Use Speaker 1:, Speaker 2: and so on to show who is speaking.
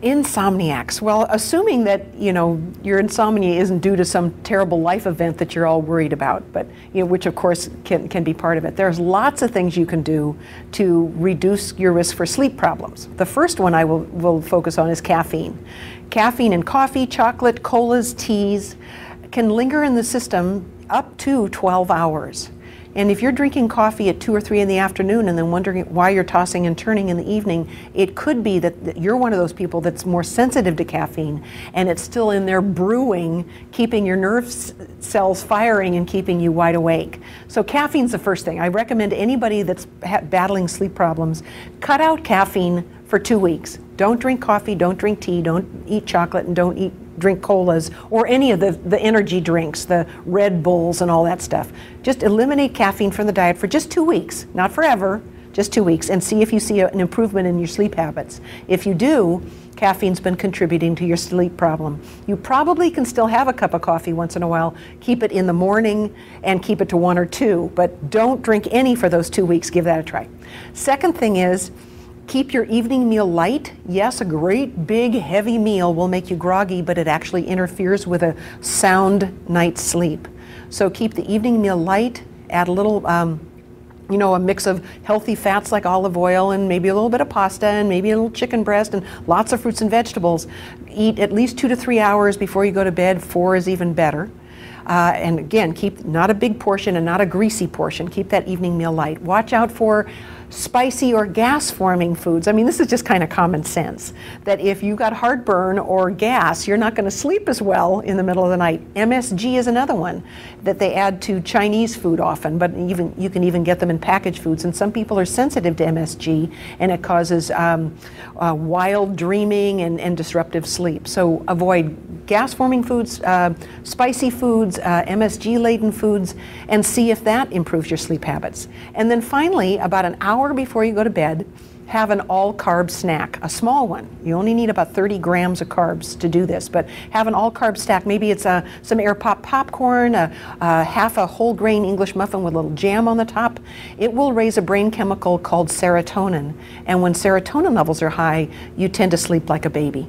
Speaker 1: Insomniacs. Well, assuming that, your insomnia isn't due to some terrible life event that you're all worried about, but, which of course can be part of it. There's lots of things you can do to reduce your risk for sleep problems. The first one I will focus on is caffeine. Caffeine in coffee, chocolate, colas, teas can linger in the system up to 12 hours. And if you're drinking coffee at 2 or 3 in the afternoon and then wondering why you're tossing and turning in the evening, it could be that you're one of those people that's more sensitive to caffeine and it's still in there brewing, keeping your nerve cells firing and keeping you wide awake. So caffeine's the first thing. I recommend anybody that's battling sleep problems, cut out caffeine for 2 weeks. Don't drink coffee, don't drink tea, don't eat chocolate, and don't drink colas or any of the energy drinks, the Red Bulls and all that stuff. Just eliminate caffeine from the diet for just 2 weeks, not forever, just 2 weeks, and see if you see an improvement in your sleep habits. If you do, caffeine's been contributing to your sleep problem. You probably can still have a cup of coffee once in a while. Keep it in the morning and keep it to 1 or 2, but don't drink any for those 2 weeks. Give that a try. Second thing is, keep your evening meal light. Yes, a great big heavy meal will make you groggy, but it actually interferes with a sound night's sleep. So keep the evening meal light, add a little, a mix of healthy fats like olive oil and maybe a little bit of pasta and maybe a little chicken breast and lots of fruits and vegetables. Eat at least 2 to 3 hours before you go to bed. 4 is even better. And again, keep not a big portion and not a greasy portion. Keep that evening meal light. Watch out for spicy or gas-forming foods. I mean, this is just kind of common sense, that if you got heartburn or gas, you're not going to sleep as well in the middle of the night. MSG is another one that they add to Chinese food often, but you can even get them in packaged foods. And some people are sensitive to MSG, and it causes wild dreaming and disruptive sleep. So avoid gas-forming foods, spicy foods, MSG-laden foods, and see if that improves your sleep habits. And then finally, about an hour before you go to bed, have an all-carb snack, a small one. You only need about 30 grams of carbs to do this, but have an all-carb snack. Maybe it's some Air Pop popcorn, half a whole grain English muffin with a little jam on the top. It will raise a brain chemical called serotonin, and when serotonin levels are high, you tend to sleep like a baby.